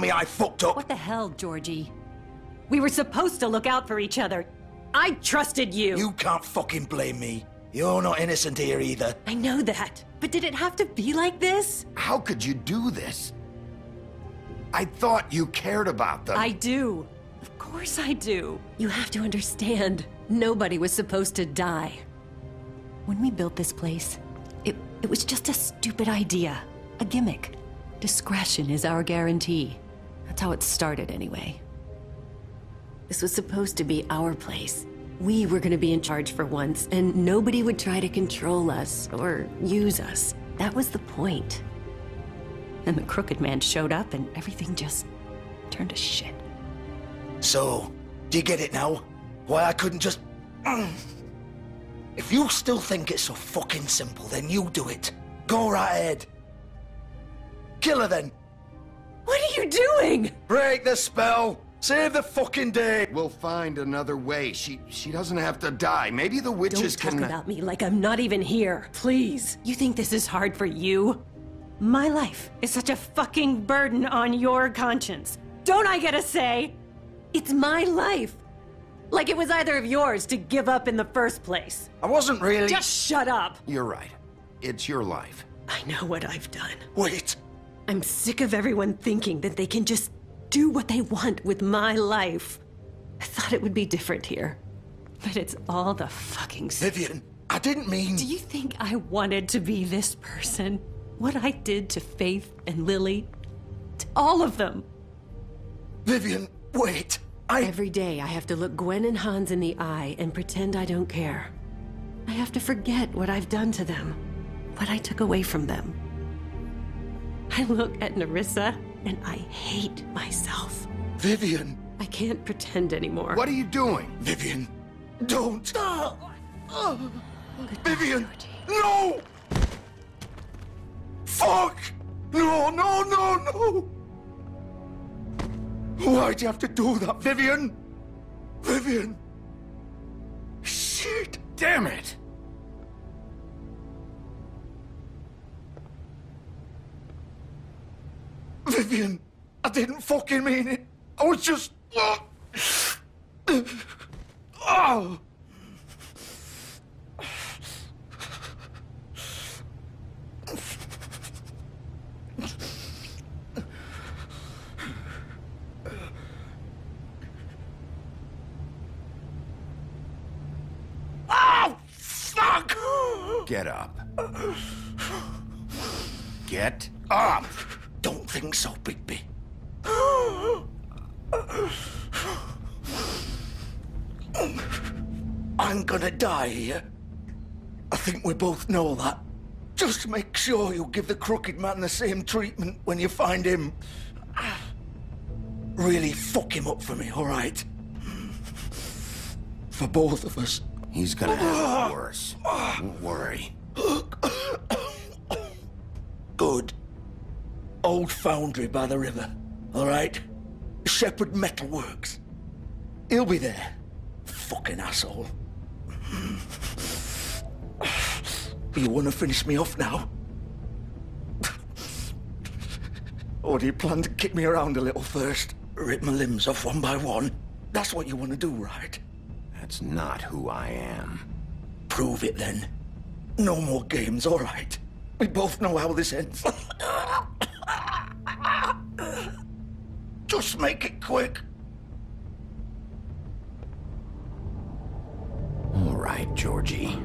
me I fucked up. What the hell, Georgie? We were supposed to look out for each other. I trusted you. You can't fucking blame me. You're not innocent here either. I know that, but did it have to be like this? How could you do this? I thought you cared about them. I do. Of course I do. You have to understand, nobody was supposed to die. When we built this place, it was just a stupid idea. A gimmick. Discretion is our guarantee. That's how it started anyway. This was supposed to be our place. We were gonna be in charge for once, and nobody would try to control us or use us. That was the point. And the crooked man showed up and everything just turned to shit. So, do you get it now? Why I couldn't just... If you still think it's so fucking simple, then you do it. Go right ahead. Kill her then. What are you doing? Break the spell. Save the fucking day. We'll find another way. She doesn't have to die. Maybe the witches Don't can... talk about me like I'm not even here, please. You think this is hard for you? My life is such a fucking burden on your conscience. Don't I get a say? It's my life. Like it was either of yours to give up in the first place. I wasn't really... Just shut up. You're right. It's your life. I know what I've done. Wait. I'm sick of everyone thinking that they can just do what they want with my life. I thought it would be different here. But it's all the fucking same. Vivian, I didn't mean... Do you think I wanted to be this person? What I did to Faith and Lily? To all of them. Vivian, wait. Every day I have to look Gwen and Hans in the eye and pretend I don't care. I have to forget what I've done to them. What I took away from them. I look at Nerissa and I hate myself. Vivian. I can't pretend anymore. What are you doing? Vivian, don't. Goodbye, Vivian, Georgie. no! Fuck! No, no, no, no! Why'd you have to do that, Vivian? Vivian! Shit! Damn it! Vivian, I didn't fucking mean it. I was just... Oh! Oh, fuck! Get up. Get up! Don't think so, Bigby. I'm gonna die here. I think we both know that. Just make sure you give the crooked man the same treatment when you find him. Really fuck him up for me, all right? For both of us. He's gonna have it worse. Don't worry. Good. Old foundry by the river, all right? Shepherd Metalworks. He'll be there. Fucking asshole. You want to finish me off now? Or do you plan to kick me around a little first? Rip my limbs off one by one? That's what you want to do, right? That's not who I am. Prove it then. No more games, all right? We both know how this ends. Just make it quick. All right, Georgie.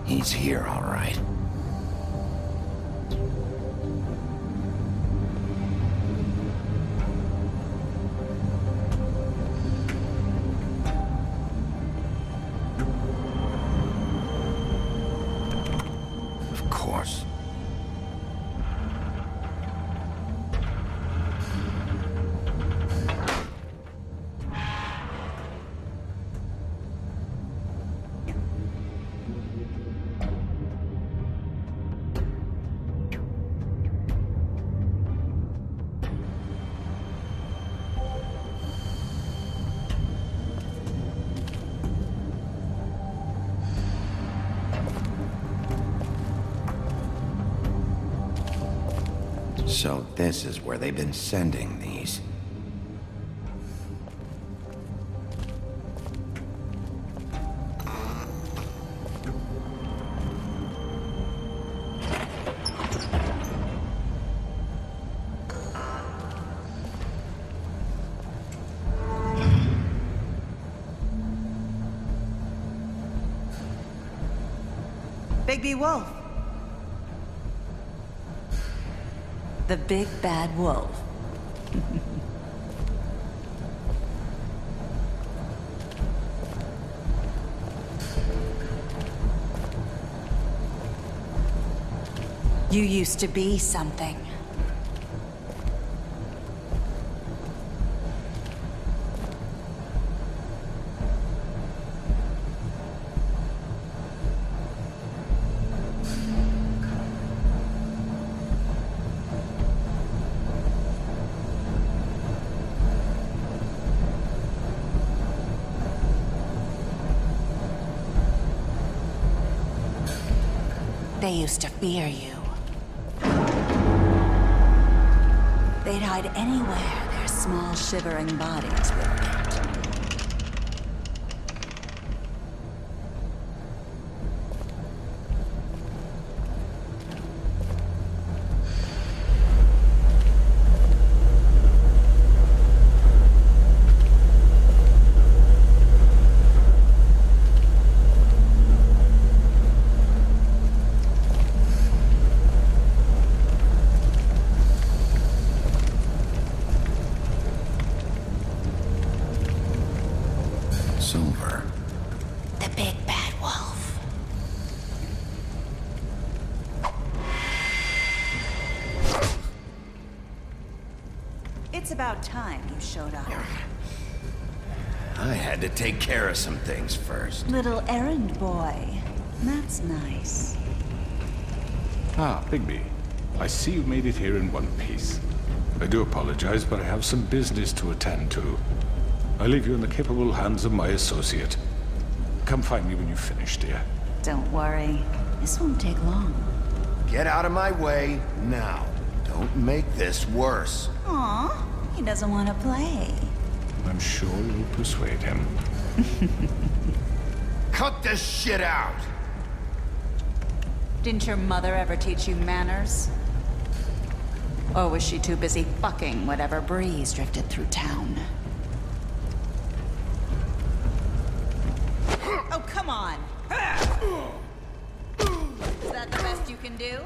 He's here, all right. Of course. So this is where they've been sending these. Bigby Wolf. The big bad wolf. You used to be something. They used to fear you. They'd hide anywhere their small, shivering bodies would get. Silver. The big bad wolf. It's about time you showed up. I had to take care of some things first. Little errand boy. That's nice. Ah, Bigby. I see you made it here in one piece. I do apologize, but I have some business to attend to. I leave you in the capable hands of my associate. Come find me when you've finished, dear. Don't worry. This won't take long. Get out of my way now. Don't make this worse. Aw, he doesn't want to play. I'm sure you'll persuade him. Cut this shit out! Didn't your mother ever teach you manners? Or was she too busy fucking whatever breeze drifted through town? Oh, come on! Is that the best you can do?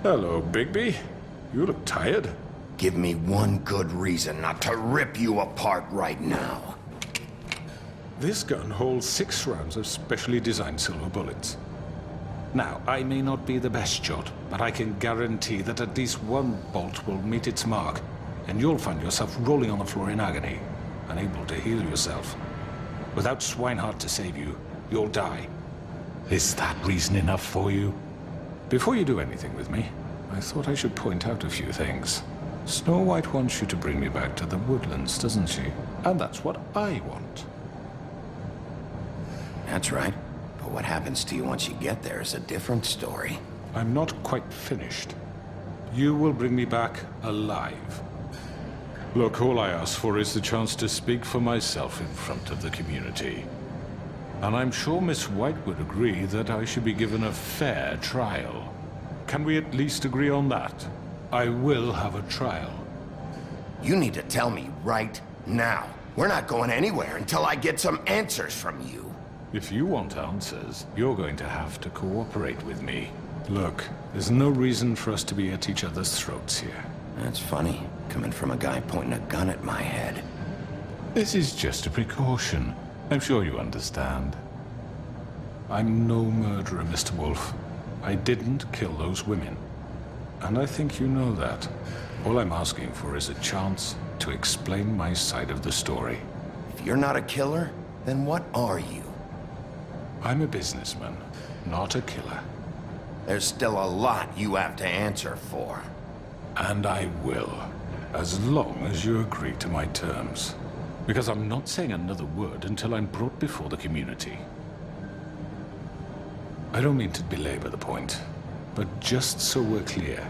Hello, Bigby. You look tired. Give me one good reason not to rip you apart right now. This gun holds 6 rounds of specially designed silver bullets. Now, I may not be the best shot, but I can guarantee that at least one bolt will meet its mark, and you'll find yourself rolling on the floor in agony, unable to heal yourself. Without Swinehart to save you, you'll die. Is that reason enough for you? Before you do anything with me, I thought I should point out a few things. Snow White wants you to bring me back to the woodlands, doesn't she? And that's what I want. That's right. But what happens to you once you get there is a different story. I'm not quite finished. You will bring me back alive. Look, all I ask for is the chance to speak for myself in front of the community. And I'm sure Miss White would agree that I should be given a fair trial. Can we at least agree on that? I will have a trial. You need to tell me right now. We're not going anywhere until I get some answers from you. If you want answers, you're going to have to cooperate with me. Look, there's no reason for us to be at each other's throats here. That's funny, coming from a guy pointing a gun at my head. This is just a precaution. I'm sure you understand. I'm no murderer, Mr. Wolf. I didn't kill those women. And I think you know that. All I'm asking for is a chance to explain my side of the story. If you're not a killer, then what are you? I'm a businessman, not a killer. There's still a lot you have to answer for. And I will, as long as you agree to my terms. Because I'm not saying another word until I'm brought before the community. I don't mean to belabor the point, but just so we're clear,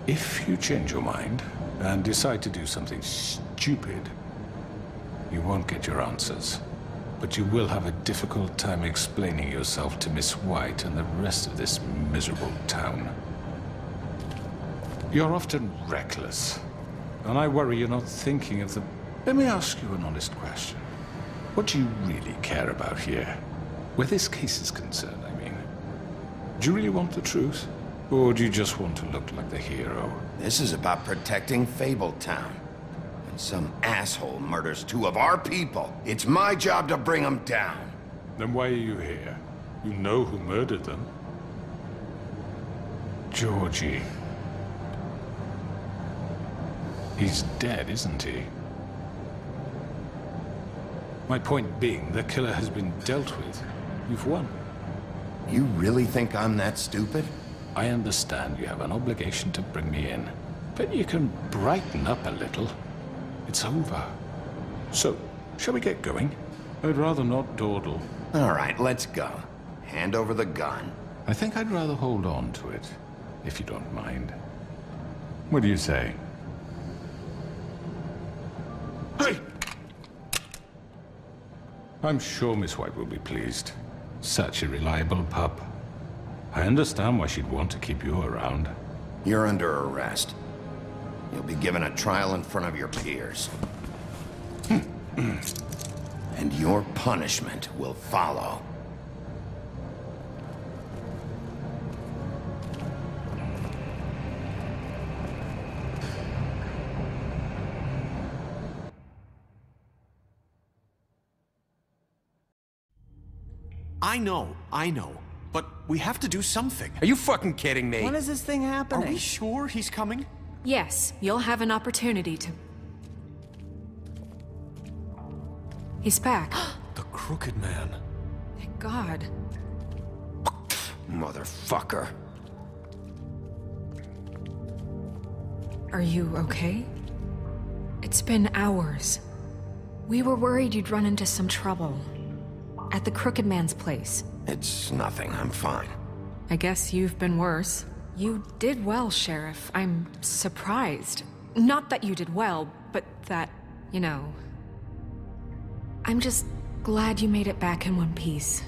if you change your mind and decide to do something stupid, you won't get your answers. But you will have a difficult time explaining yourself to Miss White and the rest of this miserable town. You're often reckless, and I worry you're not thinking of the... Let me ask you an honest question. What do you really care about here? Where this case is concerned, I mean. Do you really want the truth? Or do you just want to look like the hero? This is about protecting Fabletown. When some asshole murders 2 of our people, it's my job to bring them down. Then why are you here? You know who murdered them. Georgie. He's dead, isn't he? My point being, the killer has been dealt with. You've won. You really think I'm that stupid? I understand you have an obligation to bring me in, but you can brighten up a little. It's over. So, shall we get going? I'd rather not dawdle. All right, let's go. Hand over the gun. I think I'd rather hold on to it, if you don't mind. What do you say? Hey! I'm sure Miss White will be pleased. Such a reliable pup. I understand why she'd want to keep you around. You're under arrest. You'll be given a trial in front of your peers. And your punishment will follow. I know. But we have to do something. Are you fucking kidding me? When is this thing Are happening? we sure he's coming? Yes, you'll have an opportunity to... He's back. The Crooked Man. Thank God. Motherfucker. Are you okay? It's been hours. We were worried you'd run into some trouble. At the Crooked Man's place. It's nothing. I'm fine. I guess you've been worse. You did well, Sheriff. I'm surprised. Not that you did well, but that, you know... I'm just glad you made it back in one piece.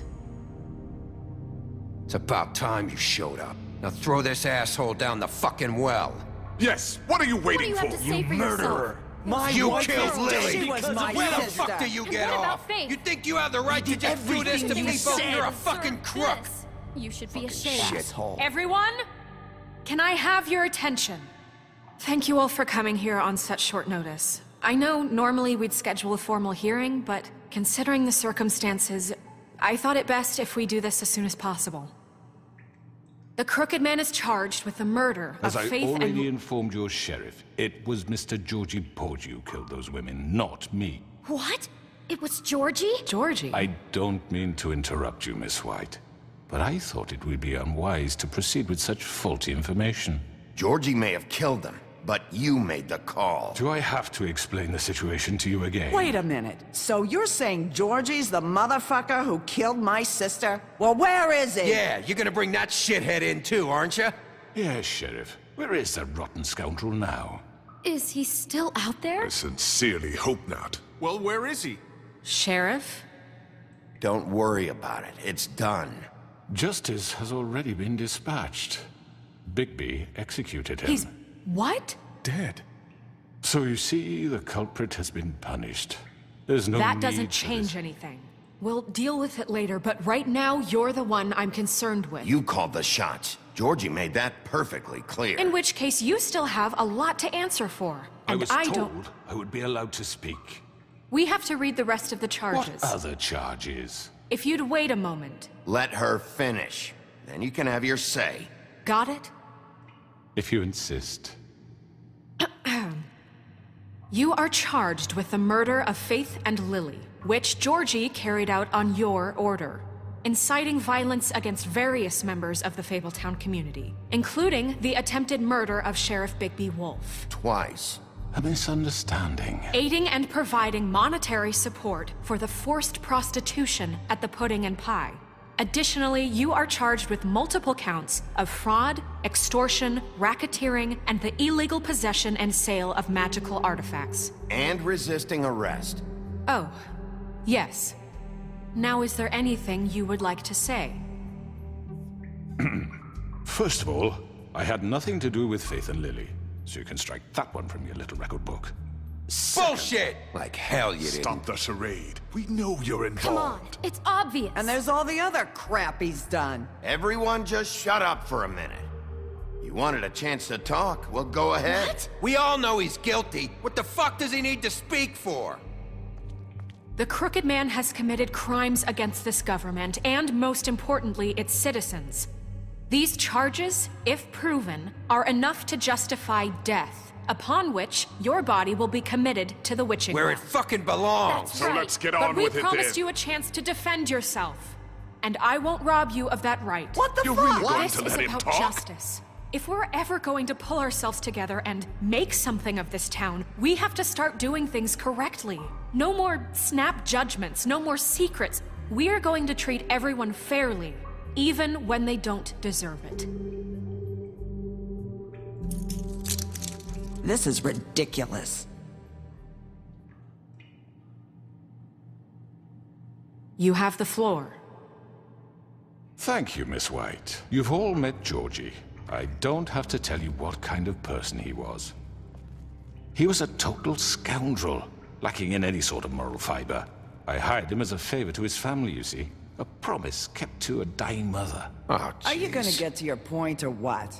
It's about time you showed up. Now throw this asshole down the fucking well. Yes, what are you waiting What do you have to say for yourself? You wife killed is Lily! dead because of my Where the sister. fuck do you get what about off? Faith? You think you have the right to just do this to everything you people? said. You're a fucking crook! This. You should be ashamed. Shithole. Everyone? Can I have your attention? Thank you all for coming here on such short notice. I know normally we'd schedule a formal hearing, but considering the circumstances, I thought it best if we do this as soon as possible. The Crooked Man is charged with the murder As of I Faith already and... informed your sheriff, it was Mr. Georgie Porgy who killed those women, not me. What? It was Georgie? Georgie? I don't mean to interrupt you, Miss White, but I thought it would be unwise to proceed with such faulty information. Georgie may have killed them, but you made the call. Do I have to explain the situation to you again? Wait a minute. So you're saying Georgie's the motherfucker who killed my sister? Well, where is he? Yeah, you're gonna bring that shithead in too, aren't you? Yes, Sheriff. Where is that rotten scoundrel now? Is he still out there? I sincerely hope not. Well, where is he? Sheriff? Don't worry about it. It's done. Justice has already been dispatched. Bigby executed him. He's... what? Dead. So you see, the culprit has been punished. There's no That need doesn't for change this. anything. We'll deal with it later, but right now, you're the one I'm concerned with. You called the shots. Georgie made that perfectly clear. In which case, you still have a lot to answer for. And I was don't... told I would be allowed to speak. We have to read the rest of the charges. What other charges? If you'd wait a moment. Let her finish. Then you can have your say. Got it? If you insist. You are charged with the murder of Faith and Lily, which Georgie carried out on your order, inciting violence against various members of the Fabletown community, including the attempted murder of Sheriff Bigby Wolf. Twice. A misunderstanding. Aiding and providing monetary support for the forced prostitution at the Pudding and Pie. Additionally, you are charged with multiple counts of fraud, extortion, racketeering, and the illegal possession and sale of magical artifacts. And resisting arrest. Oh, yes. Now, is there anything you would like to say? First of all, I had nothing to do with Faith and Lily, so you can strike that one from your little record book. Bullshit! Like hell you Stop the charade. We know you're involved. Come on, it's obvious. And there's all the other crap he's done. Everyone just shut up for a minute. You wanted a chance to talk? Well, go ahead. What? We all know he's guilty. What the fuck does he need to speak for? The Crooked Man has committed crimes against this government, and most importantly, its citizens. These charges, if proven, are enough to justify death, upon which your body will be committed to the witching Where well. it fucking belongs. That's So right. let's get but on with it we promised then. you a chance to defend yourself. And I won't rob you of that right. What the You're fuck? really going This to is let him about talk? justice. If we're ever going to pull ourselves together and make something of this town, we have to start doing things correctly. No more snap judgments, no more secrets. We're going to treat everyone fairly, even when they don't deserve it. This is ridiculous. You have the floor. Thank you, Miss White. You've all met Georgie. I don't have to tell you what kind of person he was. He was a total scoundrel, lacking in any sort of moral fiber. I hired him as a favor to his family, you see. A promise kept to a dying mother. Oh, Are you gonna jeez. get to your point or what?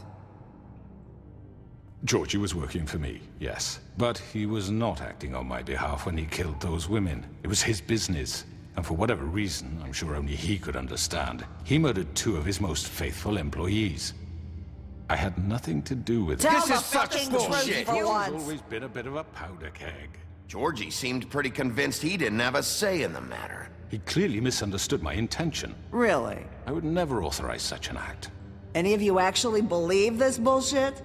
Georgie was working for me, yes. But he was not acting on my behalf when he killed those women. It was his business. And for whatever reason, I'm sure only he could understand, he murdered 2 of his most faithful employees. I had nothing to do with it. Tell This the is such fucking bullshit. truth for He's once. always been a bit of a powder keg. Georgie seemed pretty convinced he didn't have a say in the matter. He clearly misunderstood my intention. Really? I would never authorize such an act. Any of you actually believe this bullshit?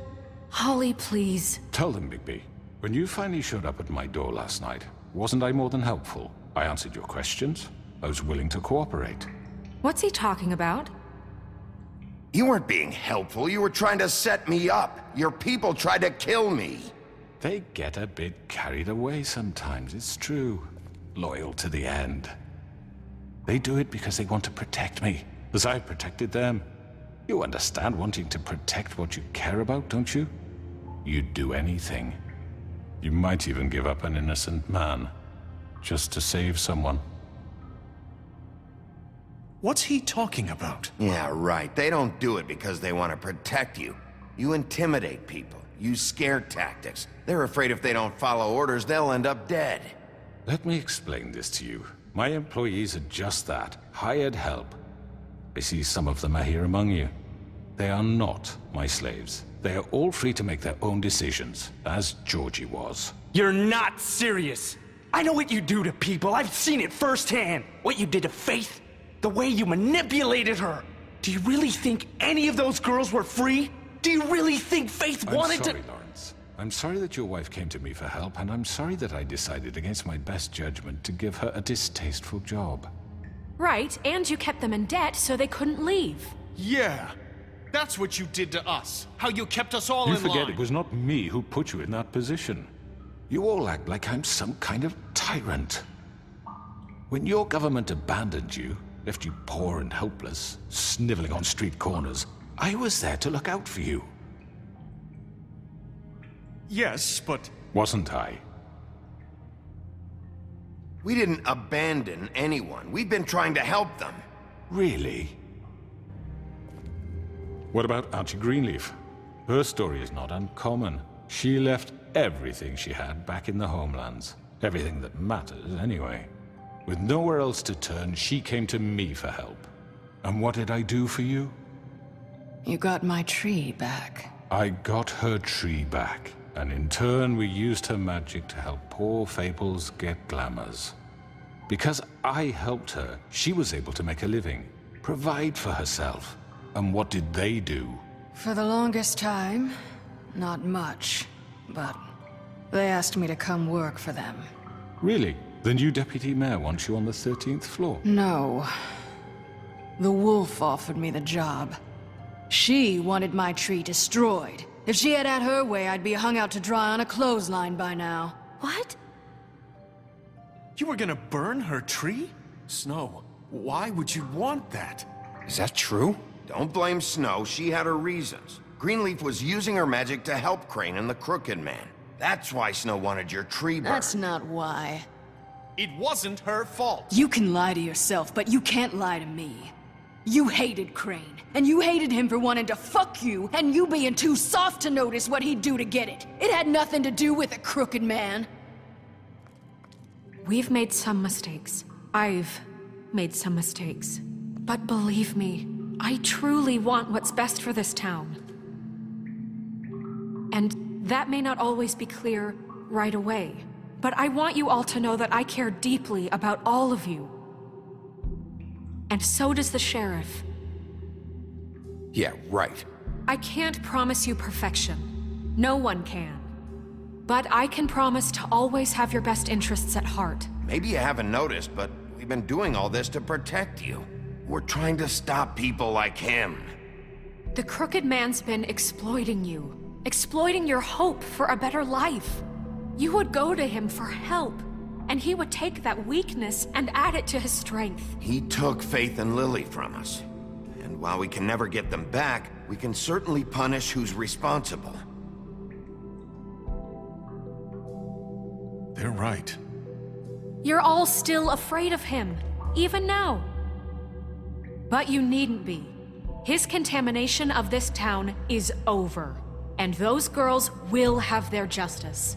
Holly, please. Tell them, Bigby, when you finally showed up at my door last night, wasn't I more than helpful? I answered your questions. I was willing to cooperate. What's he talking about? You weren't being helpful. You were trying to set me up. Your people tried to kill me. They get a bit carried away sometimes, it's true. Loyal to the end. They do it because they want to protect me, as I protected them. You understand wanting to protect what you care about, don't you? You'd do anything. You might even give up an innocent man, just to save someone. What's he talking about? Yeah, right. They don't do it because they want to protect you. You intimidate people. Use scare tactics. They're afraid if they don't follow orders, they'll end up dead. Let me explain this to you. My employees are just that, hired help. I see some of them are here among you. They are not my slaves. They are all free to make their own decisions, as Georgie was. You're not serious. I know what you do to people. I've seen it firsthand. What you did to Faith. The way you manipulated her. Do you really think any of those girls were free? Do you really think Faith I'm wanted sorry, to... Lawrence. I'm sorry that your wife came to me for help, and I'm sorry that I decided against my best judgment to give her a distasteful job. Right, and you kept them in debt so they couldn't leave. Yeah. That's what you did to us. How you kept us all in line. You forget it was not me who put you in that position. You all act like I'm some kind of tyrant. When your government abandoned you, left you poor and helpless, sniveling on street corners, I was there to look out for you. Yes, but... Wasn't I? We didn't abandon anyone. We've been trying to help them. Really? What about Auntie Greenleaf? Her story is not uncommon. She left everything she had back in the homelands. Everything that matters, anyway. With nowhere else to turn, she came to me for help. And what did I do for you? You got my tree back. I got her tree back, and in turn we used her magic to help poor Fables get glamours. Because I helped her, she was able to make a living, provide for herself. And what did they do? For the longest time, not much, but they asked me to come work for them. Really? The new deputy mayor wants you on the 13th floor? No. The wolf offered me the job. She wanted my tree destroyed. If she had her way, I'd be hung out to dry on a clothesline by now. What? You were gonna burn her tree? Snow, why would you want that? Is that true? Don't blame Snow, she had her reasons. Greenleaf was using her magic to help Crane and the Crooked Man. That's why Snow wanted your tree burned. That's not why. It wasn't her fault. You can lie to yourself, but you can't lie to me. You hated Crane, and you hated him for wanting to fuck you, and you being too soft to notice what he'd do to get it. It had nothing to do with the Crooked Man. We've made some mistakes. I've made some mistakes. But believe me, I truly want what's best for this town. And that may not always be clear right away. But I want you all to know that I care deeply about all of you. And so does the sheriff. Yeah, right. I can't promise you perfection. No one can. But I can promise to always have your best interests at heart. Maybe you haven't noticed, but we've been doing all this to protect you. We're trying to stop people like him. The Crooked Man's been exploiting you. Exploiting your hope for a better life. You would go to him for help, and he would take that weakness and add it to his strength. He took Faith and Lily from us. And while we can never get them back, we can certainly punish who's responsible. They're right. You're all still afraid of him, even now. But you needn't be. His contamination of this town is over, and those girls will have their justice.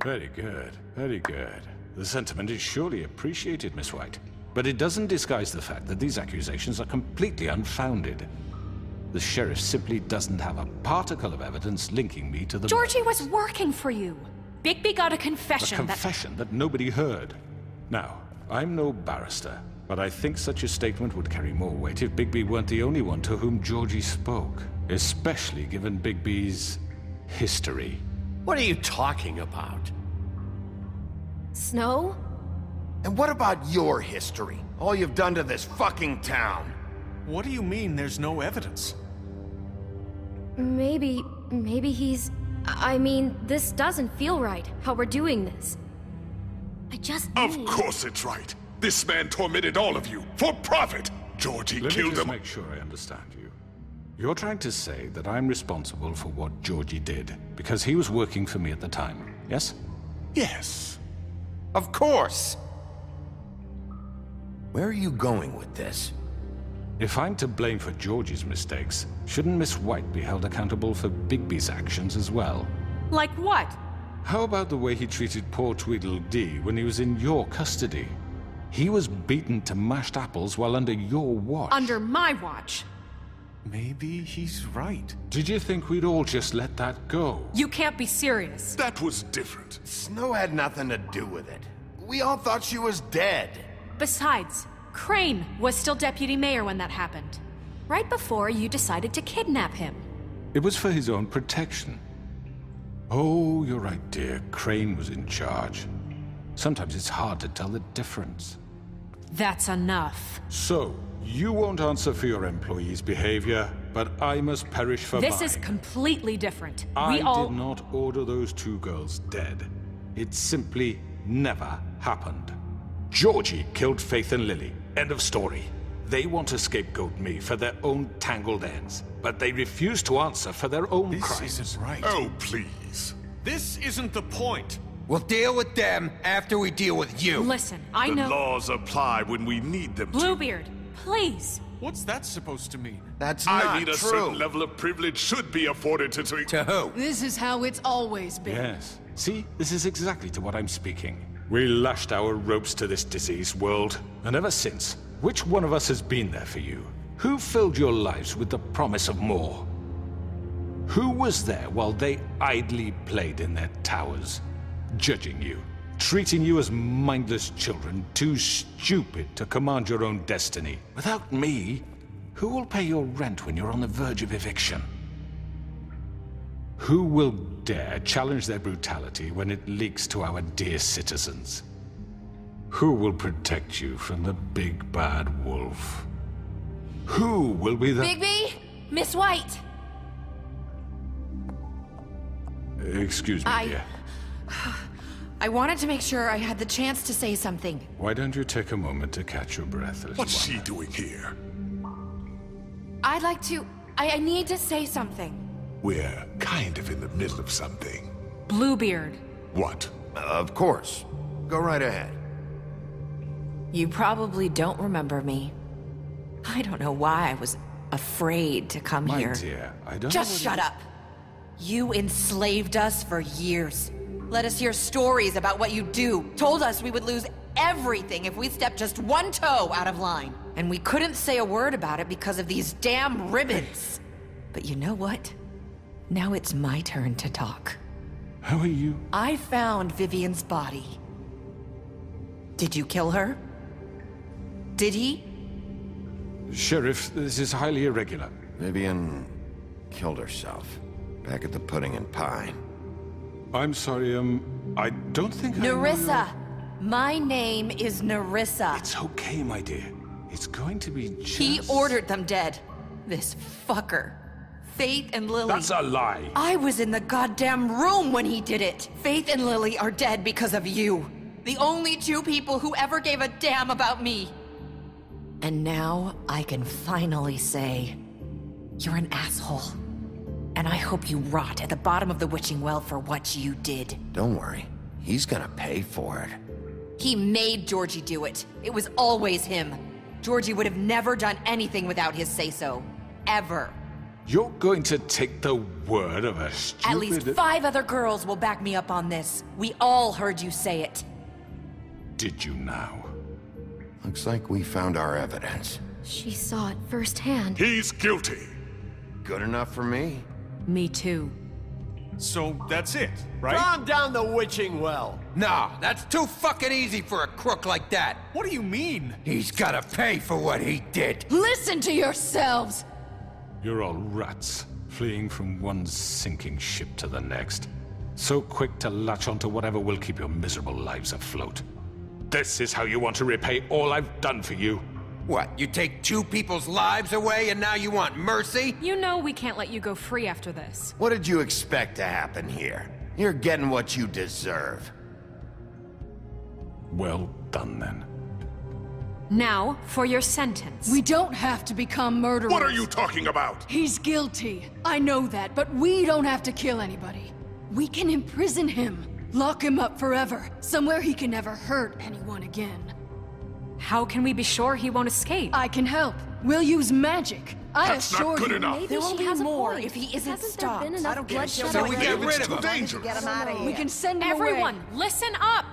Very good, very good. The sentiment is surely appreciated, Miss White. But it doesn't disguise the fact that these accusations are completely unfounded. The sheriff simply doesn't have a particle of evidence linking me to the... Georgie was working for you. Bigby got a confession A confession that nobody heard. Now, I'm no barrister, but I think such a statement would carry more weight if Bigby weren't the only one to whom Georgie spoke. Especially given Bigby's history. What are you talking about? Snow? And what about your history? All you've done to this fucking town? What do you mean there's no evidence? Maybe he's... I mean, this doesn't feel right, how we're doing this. I just Of course it's right. This man tormented all of you, for profit! Georgie Let killed me just them. make sure I understand you. You're trying to say that I'm responsible for what Georgie did, because he was working for me at the time, yes? Yes. Of course! Where are you going with this? If I'm to blame for Georgie's mistakes, shouldn't Miss White be held accountable for Bigby's actions as well? Like what? How about the way he treated poor Tweedledee when he was in your custody? He was beaten to mashed apples while under your watch. Under my watch. Maybe he's right. Did you think we'd all just let that go? You can't be serious. That was different. Snow had nothing to do with it. We all thought she was dead. Besides, Crane was still deputy mayor when that happened. Right before you decided to kidnap him. It was for his own protection. Oh, you're right, dear. Crane was in charge. Sometimes it's hard to tell the difference. That's enough. So, you won't answer for your employees' behavior, but I must perish for mine. This is completely different. I did not order those two girls dead. It simply never happened. Georgie killed Faith and Lily. End of story. They want to scapegoat me for their own tangled ends, but they refuse to answer for their own crimes. This isn't right. Oh, please. This isn't the point. We'll deal with them after we deal with you. Listen, I know— The laws apply when we need them to. Bluebeard, please. What's that supposed to mean? That's not I mean, true. a certain level of privilege should be afforded to To who? This is how it's always been. Yes. See, this is exactly to what I'm speaking. We lashed our ropes to this diseased world, and ever since, which one of us has been there for you? Who filled your lives with the promise of more? Who was there while they idly played in their towers, judging you, treating you as mindless children, too stupid to command your own destiny? Without me, who will pay your rent when you're on the verge of eviction? Who will dare challenge their brutality when it leaks to our dear citizens? Who will protect you from the big bad wolf? Who will be the— Bigby? Miss White! Excuse me, dear. I wanted to make sure I had the chance to say something. Why don't you take a moment to catch your breath, little What's one? she doing here? I'd like to... I need to say something. We're kind of in the middle of something. Bluebeard. What? Of course. Go right ahead. You probably don't remember me. I don't know why I was afraid to come My here. dear, I don't Just know shut up. You enslaved us for years. Let us hear stories about what you do. Told us we would lose everything if we stepped just one toe out of line. And we couldn't say a word about it because of these damn ribbons. But you know what? Now it's my turn to talk. How are you? I found Vivian's body. Did you kill her? Did he? Sheriff, this is highly irregular. Vivian killed herself. Back at the Pudding and Pie. I'm sorry, I don't think Nerissa! My name is Nerissa. It's okay, my dear. It's going to be just— He ordered them dead. This fucker. Faith and Lily. That's a lie. I was in the goddamn room when he did it. Faith and Lily are dead because of you. The only two people who ever gave a damn about me. And now I can finally say, you're an asshole. And I hope you rot at the bottom of the witching well for what you did. Don't worry. He's gonna pay for it. He made Georgie do it. It was always him. Georgie would have never done anything without his say-so. Ever. You're going to take the word of a stupid— At least 5 other girls will back me up on this. We all heard you say it. Did you now? Looks like we found our evidence. She saw it firsthand. He's guilty. Good enough for me. Me too. So that's it, right? Calm down the witching well. Nah, that's too fucking easy for a crook like that. What do you mean? He's gotta pay for what he did. Listen to yourselves! You're all rats, fleeing from one sinking ship to the next. So quick to latch onto whatever will keep your miserable lives afloat. This is how you want to repay all I've done for you? What, you take 2 people's lives away and now you want mercy? You know we can't let you go free after this. What did you expect to happen here? You're getting what you deserve. Well done, then. Now, for your sentence. We don't have to become murderers. What are you talking about? He's guilty. I know that, but we don't have to kill anybody. We can imprison him. Lock him up forever. Somewhere he can never hurt anyone again. How can we be sure he won't escape? I can help. We'll use magic. I That's not assure good you. enough. Maybe There will she be has a more point. if he isn't Hasn't stopped. there been I enough don't give a shit. bloodshed So we already? get rid It's of too him. dangerous. Get him out of here. We can send him Everyone, away. listen up!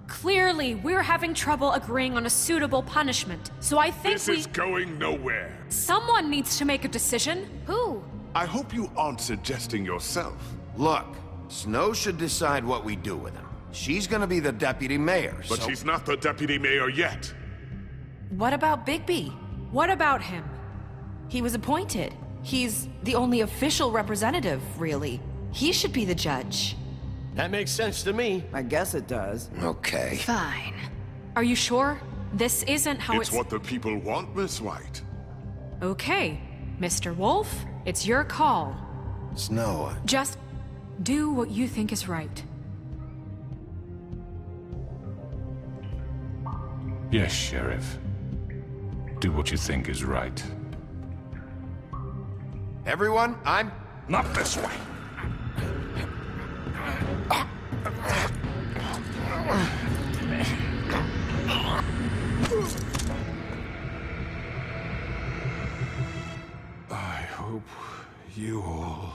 Clearly, we're having trouble agreeing on a suitable punishment, so I think This is going nowhere. Someone needs to make a decision. Who? I hope you aren't suggesting yourself. Look, Snow should decide what we do with him. She's gonna be the deputy mayor, But she's not the deputy mayor yet. What about Bigby? What about him? He was appointed. He's the only official representative, really. He should be the judge. That makes sense to me. I guess it does. Okay. Fine. Are you sure? This isn't how It's what the people want, Miss White. Okay, Mr. Wolf, it's your call. Snow. Just do what you think is right. Yes, Sheriff. Do what you think is right. Everyone, I'm... Not this way. I hope you all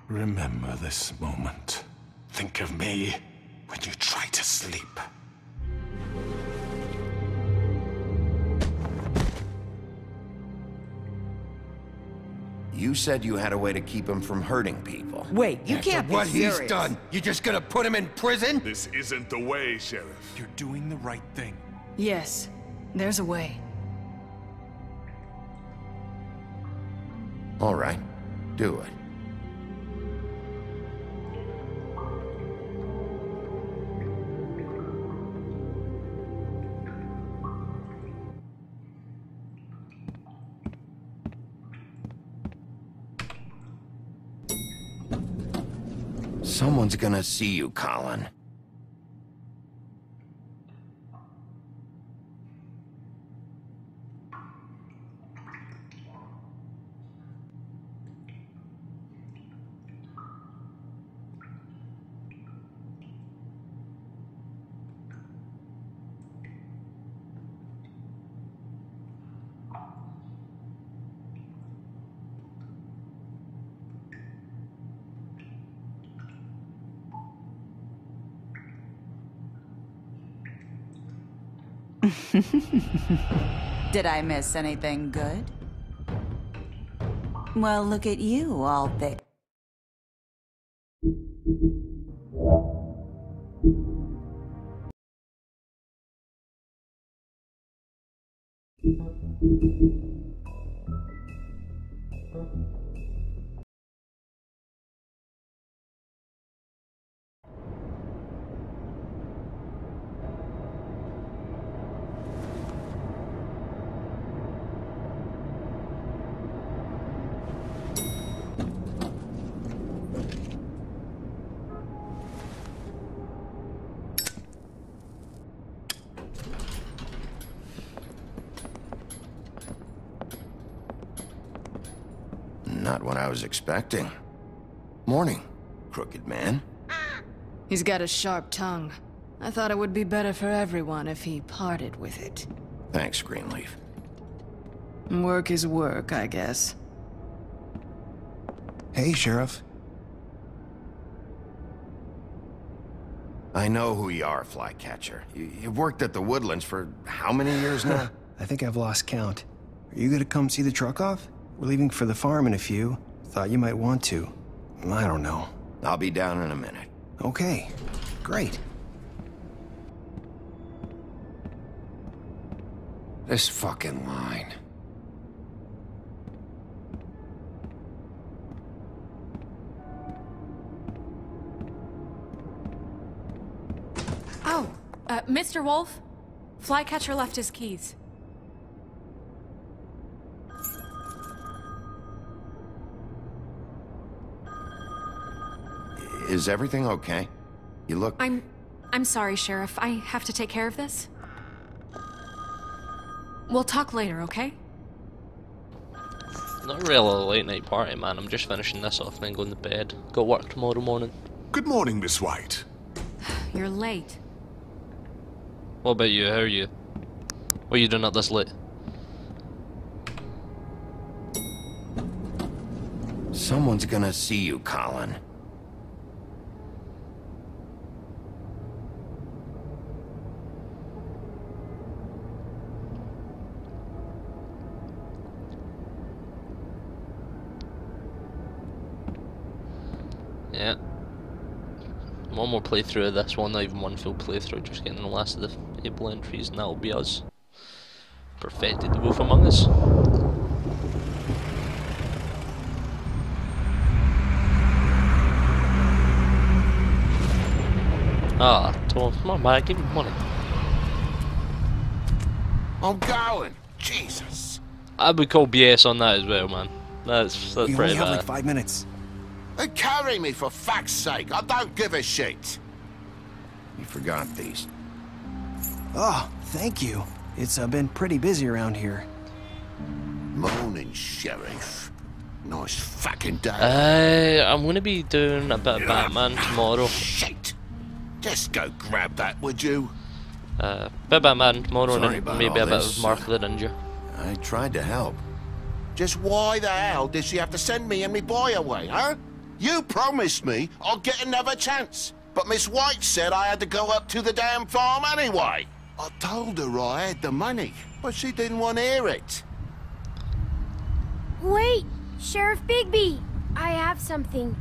remember this moment. Think of me when you try to sleep. You said you had a way to keep him from hurting people. Wait, you can't be What serious. he's done, you just gonna put him in prison? This isn't the way, Sheriff. You're doing the right thing. Yes, there's a way. All right, do it. Someone's gonna see you, Colin. Did I miss anything good? Well, look at you, all thick. Not what I was expecting. Morning, crooked man. He's got a sharp tongue. I thought it would be better for everyone if he parted with it. Thanks, Greenleaf. Work is work, I guess. Hey, Sheriff. I know who you are, Flycatcher. You've worked at the Woodlands for how many years now? I think I've lost count. Are you gonna come see the truck off? We're leaving for the farm in a few. Thought you might want to. I don't know. I'll be down in a minute. Okay, great. This fucking line. Oh, Mr. Wolf? Flycatcher left his keys. Is everything okay? You look... I'm sorry, Sheriff. I have to take care of this. We'll talk later, okay? Not really a late night party, man. I'm just finishing this off and then going to bed. Got work tomorrow morning. Good morning, Miss White. You're late. What about you? How are you? What are you doing up this late? Someone's gonna see you, Colin. Yeah. I'm one more playthrough of this one, not even one full playthrough, just getting the last of the able entries, and that'll be us. Perfected the Wolf Among Us. Ah, Tom, come on, man, give me money. I'm going. Jesus. I would call BS on that as well, man. That's You pretty only have bad. like 5 minutes. They carry me for fuck's sake. I don't give a shit. You forgot these. Oh, thank you. It's been pretty busy around here. Morning, Sheriff. Nice fucking day. I'm gonna be doing a bit of Batman tomorrow. Shit. Just go grab that, would you? Bit of Batman tomorrow, Sorry and about then maybe all a bit this. of Mark the Ninja. I tried to help. Just why the hell did she have to send me and me boy away, huh? You promised me I'd get another chance. But Miss White said I had to go up to the damn farm anyway. I told her I had the money, but she didn't want to hear it. Wait, Sheriff Bigby, I have something.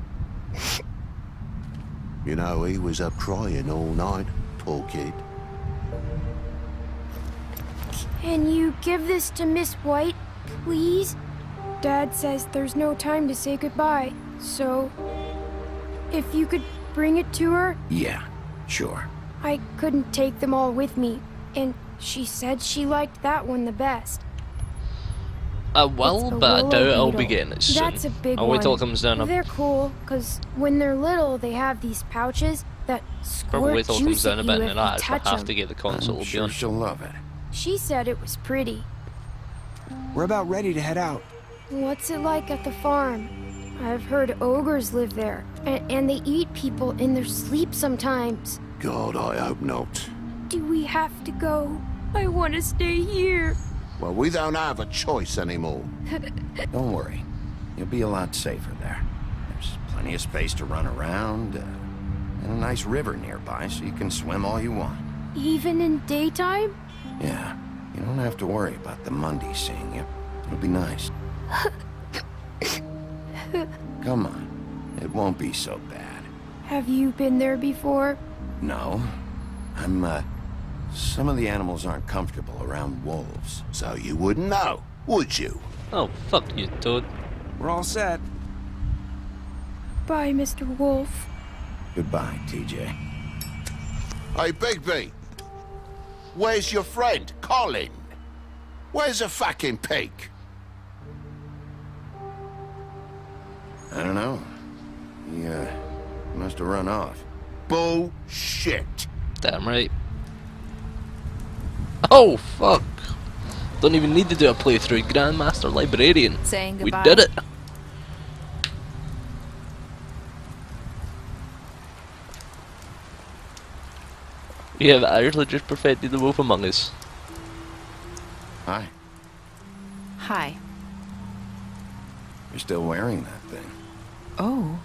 You know, he was up crying all night, poor kid. Can you give this to Miss White, please? Dad says there's no time to say goodbye, so if you could bring it to her? Yeah, sure. I couldn't take them all with me, and she said she liked that one the best. I will, but I doubt I'll be beetle. getting it soon. That's a big I'll one. wait till it comes down. They're cool, because when they're little, they have these pouches that Probably squirt wait till it comes juice down at a bit, you and if then I you actually touch have them. to get the console. I'm sure she'll love it. She said it was pretty. We're about ready to head out. What's it like at the farm? I've heard ogres live there, and they eat people in their sleep sometimes. God, I hope not. Do we have to go? I want to stay here. Well, we don't have a choice anymore. Don't worry. You'll be a lot safer there. There's plenty of space to run around, and a nice river nearby, so you can swim all you want. Even in daytime? Yeah, you don't have to worry about the Mundies seeing you. It'll be nice. Come on. It won't be so bad. Have you been there before? No. Some of the animals aren't comfortable around wolves. So you wouldn't know, would you? Oh, fuck you, Toad. We're all set. Bye, Mr. Wolf. Goodbye, TJ. Hey, Bigby. Where's your friend, Colin? Where's the fucking pig? I don't know. He, must have run off. Bullshit. Damn right. Oh, fuck. Don't even need to do a playthrough. Grandmaster Librarian. Saying We goodbye. did it. We have actually just perfected the Wolf Among Us. Hi. Hi. You're still wearing that thing. Oh.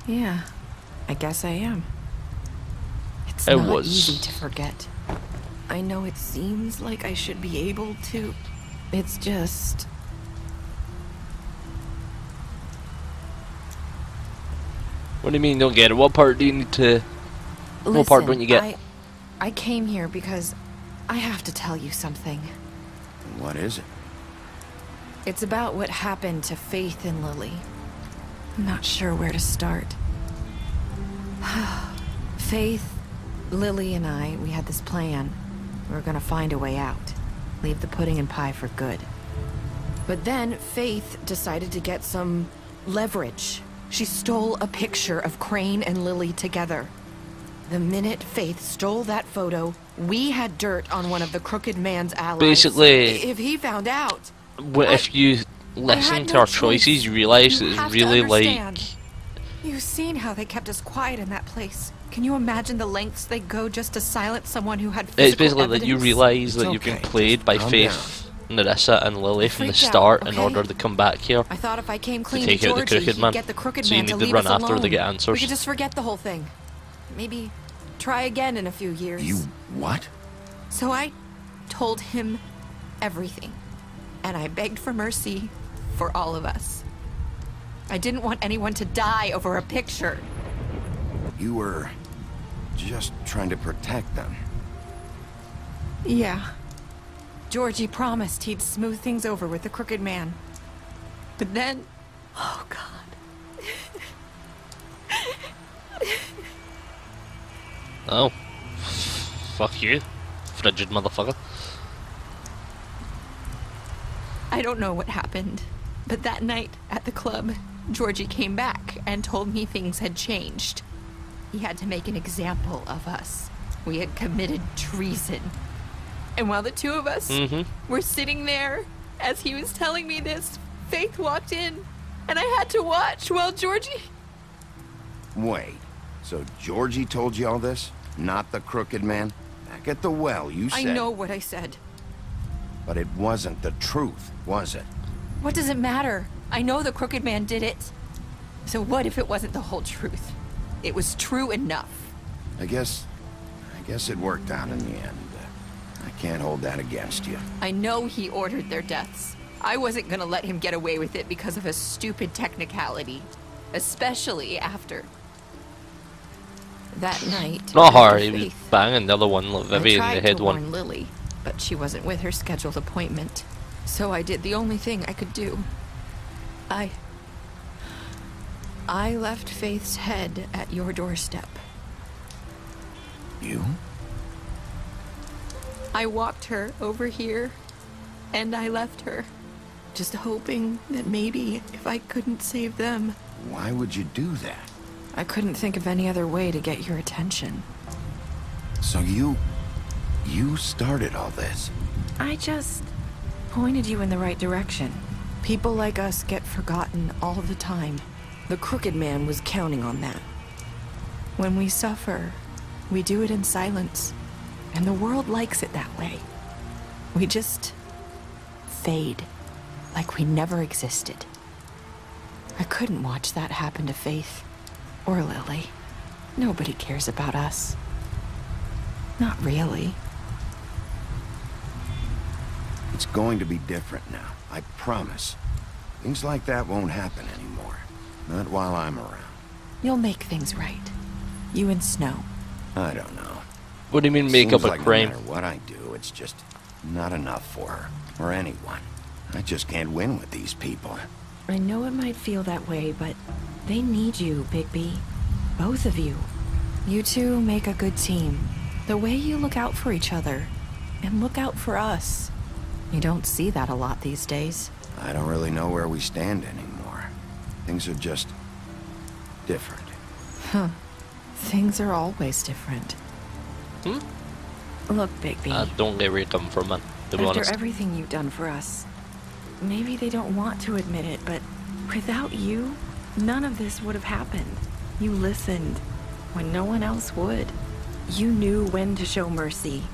Yeah. I guess I am. It's It not was. easy to forget. I know it seems like I should be able to. It's just... What do you mean you don't get it? What part do you need to... what part don't you get? I came here because I have to tell you something. What is it? It's about what happened to Faith and Lily. I'm not sure where to start. Faith, Lily, and I, we had this plan. We were gonna find a way out. Leave the pudding and pie for good. But then Faith decided to get some leverage. She stole a picture of Crane and Lily together. The minute Faith stole that photo, we had dirt on one of the crooked man's allies. Basically, If he found out... if you listen to our choices, you realise that it's really like... You've seen how they kept us quiet in that place. Can you imagine the lengths they go just to silence someone who had physical It's basically evidence? that you realise that you've been played by calm Faith, Narissa and Lily from the freaked out, start in okay? order to come back here I thought if I came to clean take out the Georgie, crooked he'd man. get the crooked So you man to need to leave run us after alone. to get We answers. could just forget the whole thing. Maybe try again in a few years. You what? So I told him everything. And I begged for mercy for all of us. I didn't want anyone to die over a picture. You were just trying to protect them. Yeah. Georgie promised he'd smooth things over with the Crooked Man. But then... Oh, God. Oh. Fuck you, frigid motherfucker. I don't know what happened, but that night at the club, Georgie came back and told me things had changed. He had to make an example of us. We had committed treason. And while the two of us were sitting there, as he was telling me this, Faith walked in, and I had to watch while Georgie... Wait, so Georgie told you all this? Not the Crooked Man? Back at the well, you said... I know what I said. But it wasn't the truth, was it? What does it matter? I know the Crooked Man did it. So what if it wasn't the whole truth? It was true enough. I guess it worked out in the end. I can't hold that against you. I know he ordered their deaths. I wasn't gonna let him get away with it because of a stupid technicality. Especially after... that night... Not hard, he was banging the other one, like Vivi in the I tried head to one. warn Lily, but she wasn't with her scheduled appointment. So I did the only thing I could do. I left Faith's head at your doorstep. You? I walked her over here, and I left her. Just hoping that maybe if I couldn't save them... Why would you do that? I couldn't think of any other way to get your attention. So you started all this? I just pointed you in the right direction. People like us get forgotten all the time. The Crooked Man was counting on that. When we suffer, we do it in silence. And the world likes it that way. We just fade, like we never existed. I couldn't watch that happen to Faith, or Lily. Nobody cares about us. Not really. It's going to be different now, I promise. Things like that won't happen anymore. Not while I'm around. You'll make things right. You and Snow. I don't know. What do you mean make up a like crime? No matter what I do, it's just not enough for her, or anyone. I just can't win with these people. I know it might feel that way, but they need you, Bigby. Both of you. You two make a good team. The way you look out for each other, and look out for us. You don't see that a lot these days. I don't really know where we stand anymore. Things are just different. Huh. Things are always different. Look, Bigby. I don't get where you come from, man, to be honest. After everything you've done for us, maybe they don't want to admit it, but without you, none of this would have happened. You listened when no one else would. You knew when to show mercy,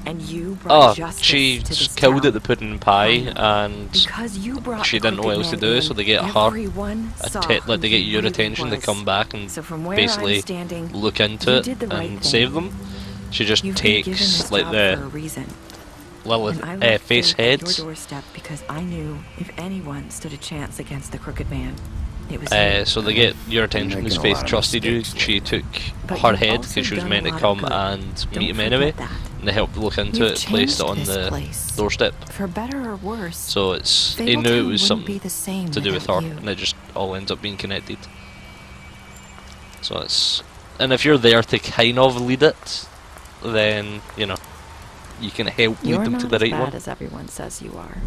and you brought justice she to this killed town. at the pudding pie, and Because you brought she didn't know what else to do, so they get her, like they get your attention to come back and basically look into it and save them. She just takes like the Lilith face heads. Your doorstep because I knew if anyone stood a chance against the Crooked Man, it was so they get your attention because Faith trusted you. She took her head because she was meant to come and meet him anyway, and they helped look into it, placed it on the doorstep. For better or worse. So it's he knew it was something to do with her, and it just all ends up being connected. So it's, and if you're there to kind of lead it, then you know you can help lead them to the right one. You're not as bad as everyone says you are.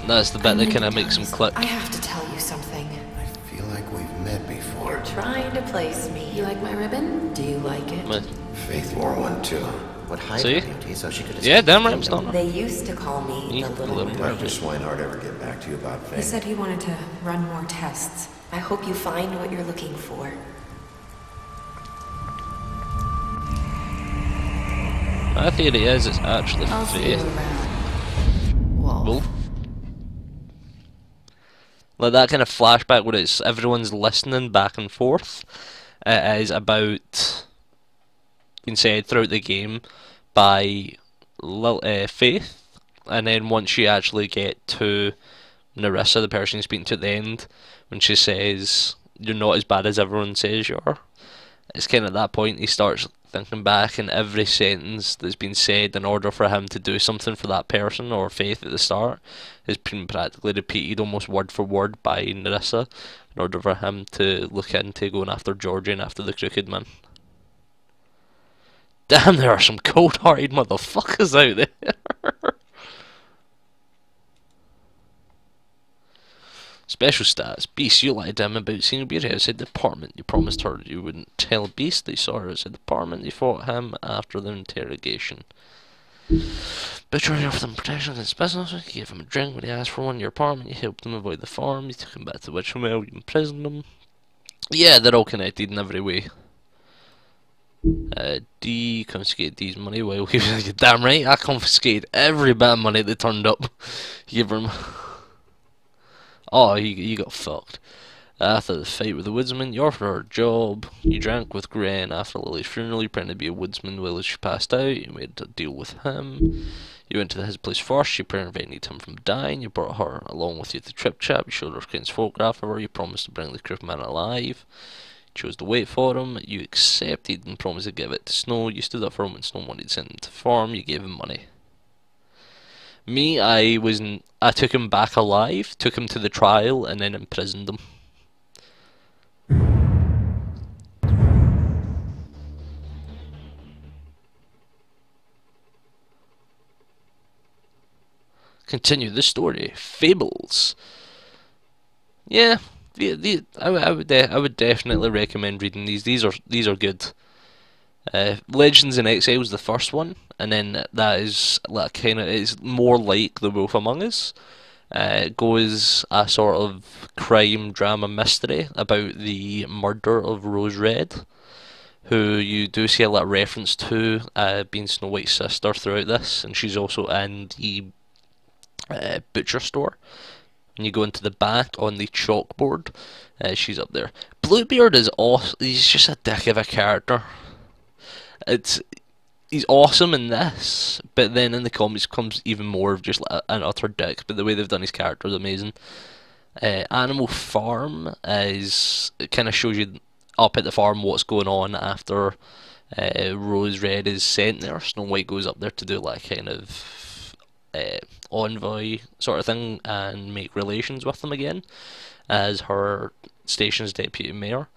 That's the bit that kind of makes them click. I have to tell you something. I feel like we've met before. You're trying to place me. You like my ribbon? Do you like it? Faith wore one too. What height See? beauty so she could Yeah, damn right, I'm starting. They used to call me the Little Why did Swinehart ever get back to you about Faith? He said he wanted to run more tests. I hope you find what you're looking for. My theory is it's actually Faith. Wolf. Like that kind of flashback where it's everyone's listening back and forth. It is about being said throughout the game by Faith, and then once you actually get to Nerissa, the person you're speaking to at the end, when she says, "You're not as bad as everyone says you are." It's kind of at that point he starts thinking back, and every sentence that's been said in order for him to do something for that person, or Faith at the start, has been practically repeated almost word for word by Nerissa in order for him to look into going after Georgie and after the Crooked Man. Damn, there are some cold-hearted motherfuckers out there. Special stats. Beast, you lied to him about seeing Beauty outside the apartment. You promised her you wouldn't tell Beast that you saw her outside the apartment. You fought him after the interrogation. Butcher, you offered him protection against business. You gave him a drink when he asked for one in your apartment. You helped him avoid the farm. You took him back to the witch mill. You imprisoned him. Yeah, they're all connected in every way. D, confiscate D's money while he was like, damn right, I confiscated every bit of money that turned up. You gave him. Oh, you got fucked. After the fight with the woodsman, you offered her a job. You drank with Gren after Lily's funeral. You pretended to be a woodsman while she passed out. You made a deal with him. You went to his place first. You prevented him from dying. You brought her along with you to Trip Chap. You showed her Gren's photograph of her. You promised to bring the Crooked Man alive. You chose to wait for him. You accepted and promised to give it to Snow. You stood up for him when Snow wanted to send him to the farm. You gave him money. Me, I took him back alive, took him to the trial, and then imprisoned him. Continue the story. Fables. Yeah, I would definitely recommend reading these. These are good. Legends in Exile is the first one, and then that is like it's more like The Wolf Among Us. It goes a sort of crime drama mystery about the murder of Rose Red, who you do see a little reference to being Snow White's sister throughout this, and she's also in the butcher store. When you go into the back on the chalkboard, she's up there. Bluebeard is awesome. He's just a dick of a character. He's awesome in this, but then in the comics comes even more of just an utter dick. But the way they've done his character is amazing. Animal Farm it kind of shows you up at the farm what's going on after Rose Red is sent there. Snow White goes up there to do like kind of envoy sort of thing and make relations with them again as her station's deputy mayor.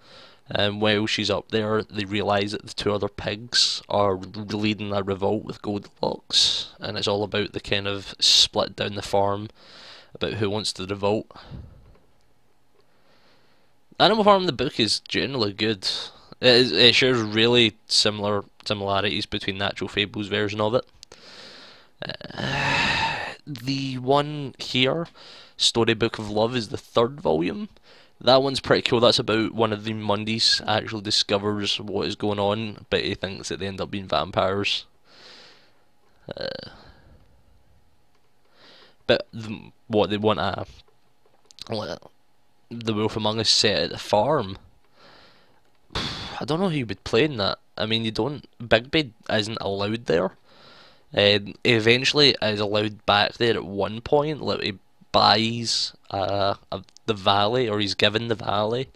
And while she's up there, they realise that the two other pigs are leading a revolt with Goldilocks, and it's all about the kind of split down the farm about who wants to revolt. Animal Farm, the book, is generally good. It shares really similarities between the actual Fables version of it. The one here, Storybook of Love, is the third volume. That one's pretty cool. That's about one of the Mondays actually discovers what is going on, but he thinks that they end up being vampires. But what they want the Wolf Among Us set at the farm. I don't know who you would play in that. I mean, Bigby isn't allowed there. Eventually is allowed back there at one point. Like he buys the valley, or he's given the valley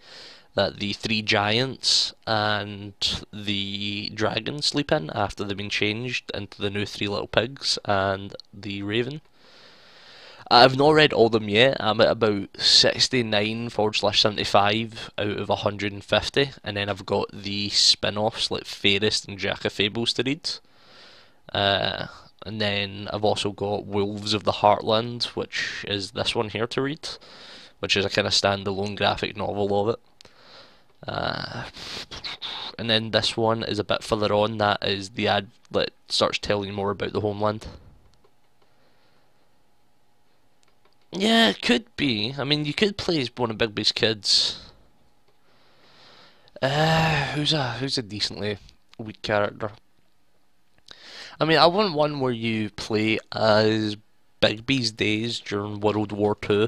that the three giants and the dragon sleep in after they've been changed into the new three little pigs and the raven. I've not read all of them yet. I'm at about 69/75 out of 150, and then I've got the spin-offs like Fairest and Jack of Fables to read. And then I've also got Wolves of the Heartland, which is this one here to read, which is a kind of standalone graphic novel of it. And then this one is a bit further on. That is the ad that starts telling you more about the homeland. Yeah, it could be. I mean, you could play as one of Bigby's kids. Who's a decently weak character? I mean, I want one where you play as Bigby's days during World War II.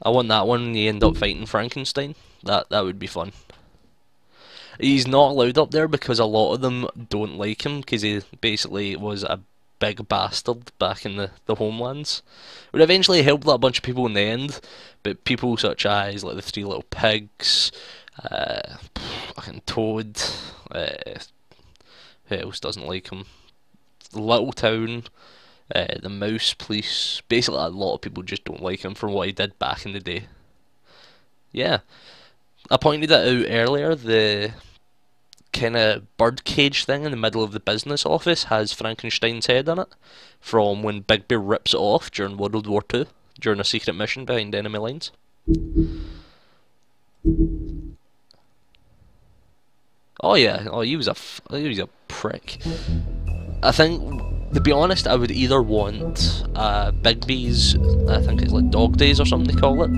I want that one and you end up fighting Frankenstein. That would be fun. He's not allowed up there because a lot of them don't like him, because he basically was a big bastard back in the homelands. It would eventually help a bunch of people in the end, but people such as like the Three Little Pigs, fucking Toad, who else doesn't like him? Little Town, the Mouse Police. Basically, a lot of people just don't like him for what he did back in the day. Yeah, I pointed it out earlier. The kind of birdcage thing in the middle of the business office has Frankenstein's head on it, from when Bigby rips it off during World War II, during a secret mission behind enemy lines. Oh yeah, oh he was a prick. I think, to be honest, I would either want Bigby's, I think it's like Dog Days or something they call it,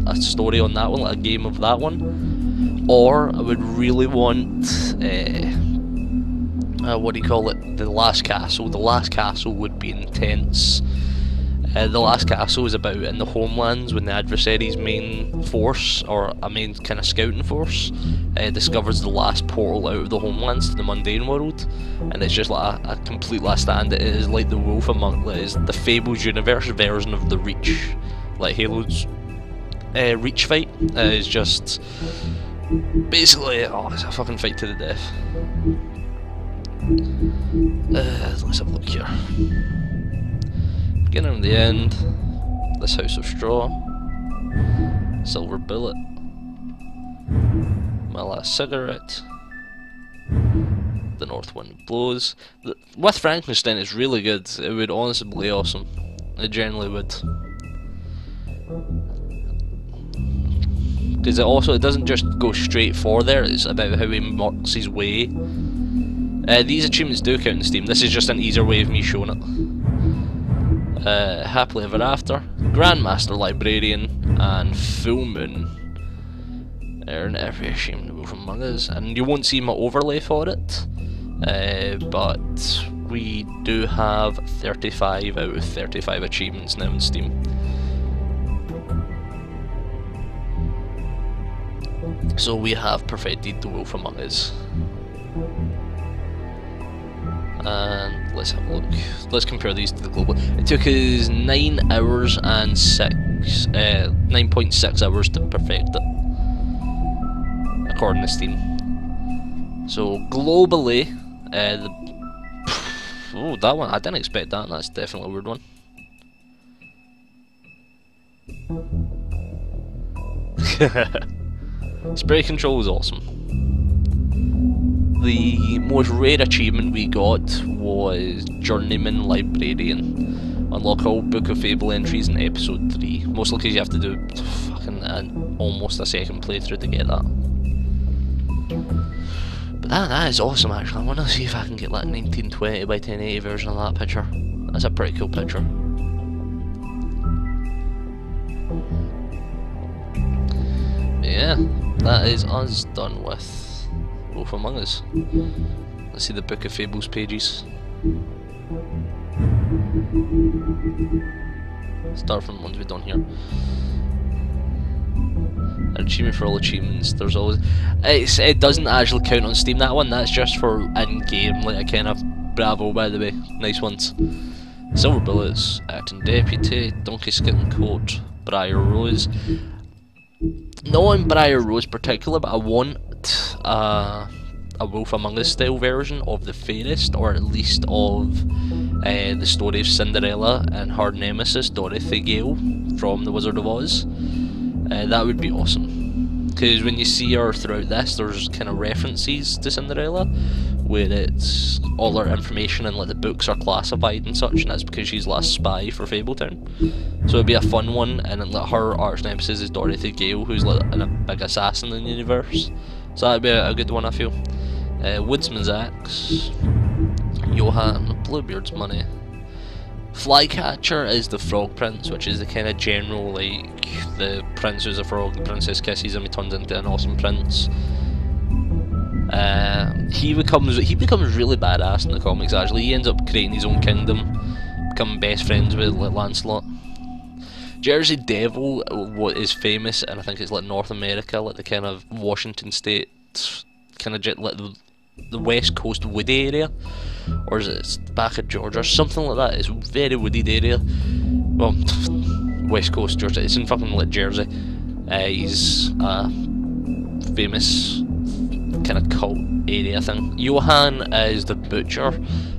a story on that one, like a game of that one, or I would really want, what do you call it, The Last Castle. The Last Castle would be intense. The Last Castle is about in the homelands when the adversary's main force, or a main kind of scouting force, discovers the last portal out of the homelands to the mundane world, and it's just like a complete last stand. It is like the Wolf Among Us, the Fables universe version of the Reach, like Halo's Reach fight. It's just basically, oh, it's a fucking fight to the death. Let's have a look here. Beginning and the end, this House of Straw, Silver Bullet, My Last Cigarette, The North Wind Blows. With Frankenstein, it's really good. It would honestly be awesome. It generally would. Because it doesn't just go straight for there, it's about how he works his way. These achievements do count in Steam. This is just an easier way of me showing it. Happily Ever After, Grandmaster Librarian, and Full Moon earn every achievement to Wolf Among Us, and you won't see my overlay for it, but we do have 35 out of 35 achievements now in Steam. So we have perfected the Wolf Among Us. And let's have a look. Let's compare these to the global. It took us 9 hours and 9.6 hours to perfect it, according to Steam. So globally, oh, that one, I didn't expect that. That's definitely a weird one. Spray control was awesome. The most rare achievement we got was Journeyman Librarian. Unlock all Book of Fable entries in episode 3. Mostly because you have to do fucking almost a second playthrough to get that. But that is awesome actually. I want to see if I can get that 1920 by 1080 version of that picture. That's a pretty cool picture. But yeah, that is us done with Wolf Among Us. Let's see the Book of Fables pages. Start from the ones we've done here. An achievement for all achievements. There's always it doesn't actually count on Steam, that one. That's just for in-game, like a kind of bravo, by the way. Nice ones. Silver Bullets, Acting Deputy, Donkey Skin Coat, Briar Rose. Not on Briar Rose particular, but I want a Wolf Among Us style version of the Fairest, or at least of the story of Cinderella and her nemesis Dorothy Gale from The Wizard of Oz. That would be awesome, because when you see her throughout this, there's kind of references to Cinderella where it's all her information and like the books are classified and such, and that's because she's last spy for Fabletown. So it'd be a fun one, and then like her arch nemesis is Dorothy Gale, who's like a big assassin in the universe. So that'd be a good one, I feel. Woodsman's Axe, Johann, Bluebeard's Money. Flycatcher is the Frog Prince, which is the kind of general, like, the prince who's a frog, the princess kisses him, he turns into an awesome prince. He becomes really badass in the comics actually. He ends up creating his own kingdom, becoming best friends with like Lancelot. Jersey Devil, what is famous, and I think it's like North America, like the kind of Washington State, kind of like the West Coast woody area, or is it back of Georgia, or something like that. It's a very wooded area. Well, West Coast Georgia. It's in fucking like Jersey. He's a famous kind of cult area thing. Johan is the butcher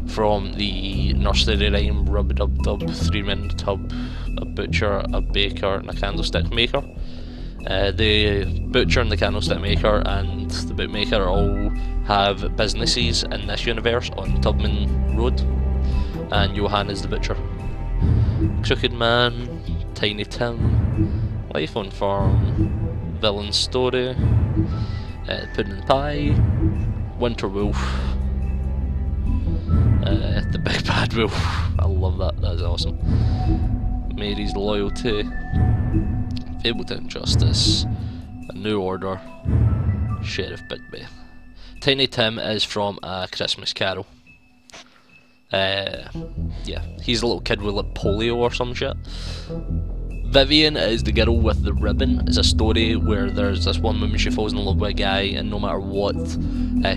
from the nursery rhyme Rub-a-dub-dub, 3 men in a tub, a butcher, a baker, and a candlestick maker. The butcher and the candlestick maker and the bootmaker all have businesses in this universe on Tubman Road, and Johan is the butcher. Crooked Man, Tiny Tim, Life on Farm, Villain Story, Pudding and Pie, Winter Wolf, The Big Bad Wolf. I love that, that is awesome. Mary's Loyalty, Ableton Justice, A New Order, Sheriff Bigby. Tiny Tim is from A Christmas Carol. Yeah, he's a little kid with like polio or some shit. Vivian is the girl with the ribbon. It's a story where there's this one woman, she falls in love with a guy, and no matter what,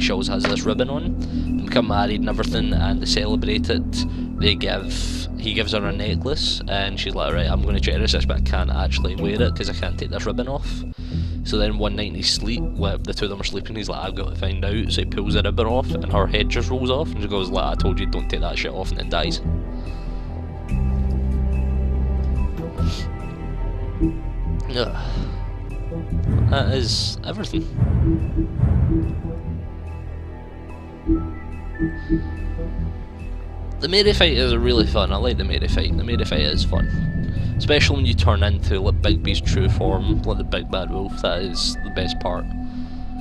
she always has this ribbon on. They become married and everything, and they celebrate it. He gives her a necklace, and she's like, right, I'm going to cherish this, but I can't actually wear it because I can't take this ribbon off. So then one night in his sleep, the two of them are sleeping, he's like, I've got to find out. So he pulls the ribbon off, and her head just rolls off, and she goes, like, I told you, don't take that shit off, and then dies. Yeah, that is everything. The Mary fight is really fun. I like the Mary fight. The Mary fight is fun, especially when you turn into like Bigby's true form, like the Big Bad Wolf. That is the best part,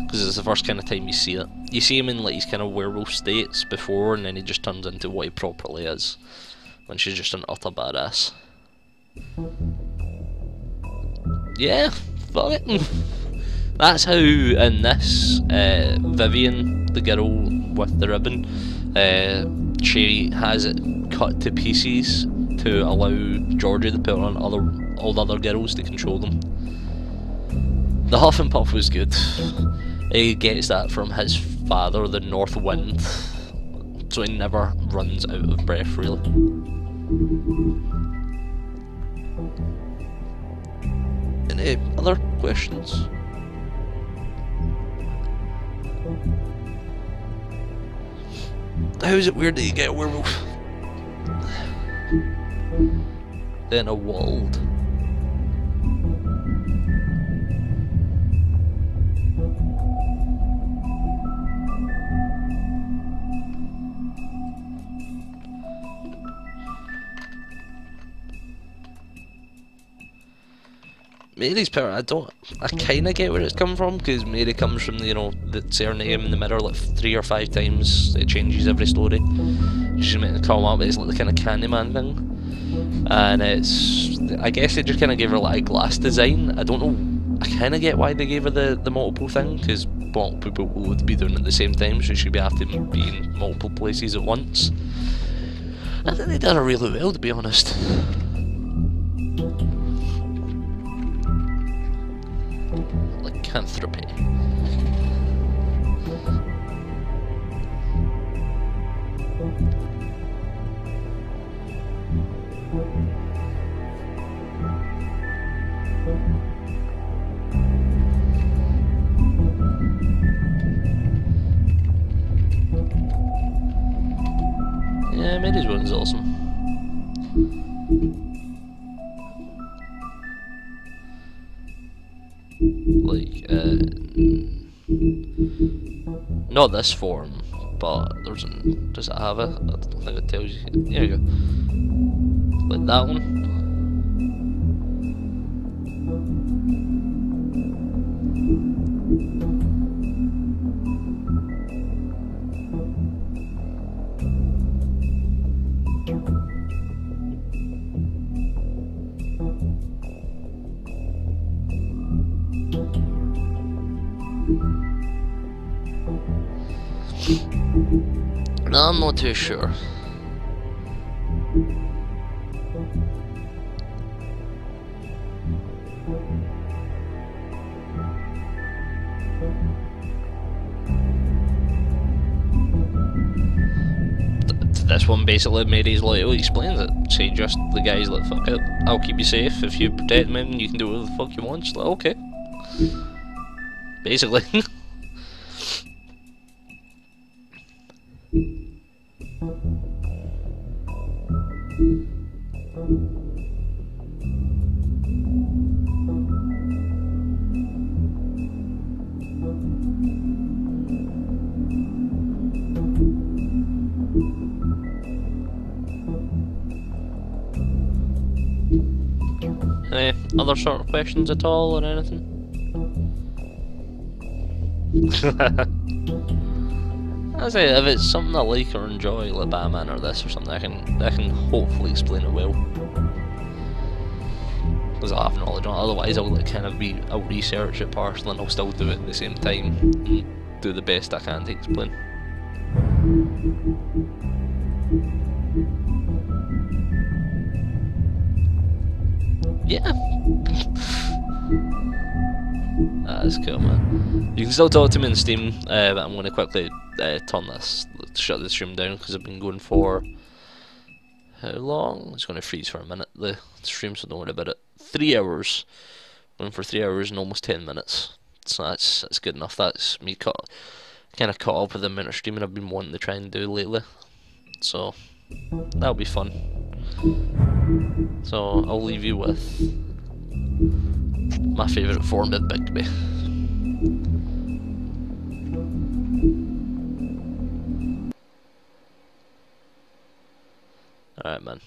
because it's the first kind of time you see it. You see him in like his kind of werewolf states before, and then he just turns into what he properly is, when she's just an utter badass. Yeah, fuck it. That's how in this, Vivian, the girl with the ribbon, she has it cut to pieces to allow Georgie to put on all the other girls to control them. The Huff and Puff was good. He gets that from his father, the North Wind, so he never runs out of breath, really. Any other questions? How is it weird that you get a werewolf? Then a wald. Mary's power, I kinda get where it's come from, because Mary comes from, you know, that's her name in the mirror like 3 or 5 times. It changes every story. She's meant to call up, it's like the kind of Candyman thing. And it's, I guess they just kinda gave her like a glass design. I don't know, I kinda get why they gave her the multiple thing, because multiple people would be doing it at the same time, so she'd have to be in multiple places at once. I think they done it really well, to be honest. Lycanthropy. Yeah, Mary's one's awesome. Like, not this form, but there's an, does it have it? I don't think it tells you. There you go. Like that one. No, I'm not too sure. this one basically Mary's loyal explains it. Say just the guy's like, fuck it, I'll keep you safe if you protect me and you can do whatever the fuck you want. She's like, okay. Basically. Any other sort of questions at all or anything? I say if it's something I like or enjoy, like Batman or this or something, I can hopefully explain it well. Because I have knowledge on it. Otherwise I'll research it partially and I'll still do it at the same time and do the best I can to explain. Yeah. That's cool, man. You can still talk to me on Steam, but I'm going to quickly shut the stream down because I've been going for how long? It's going to freeze for a minute, the stream, so don't worry about it. 3 hours. Going for 3 hours and almost 10 minutes. So that's good enough. That's me kind of caught up with the amount of streaming I've been wanting to try and do lately. So that'll be fun. So I'll leave you with my favourite form of Bigby. Alright, man.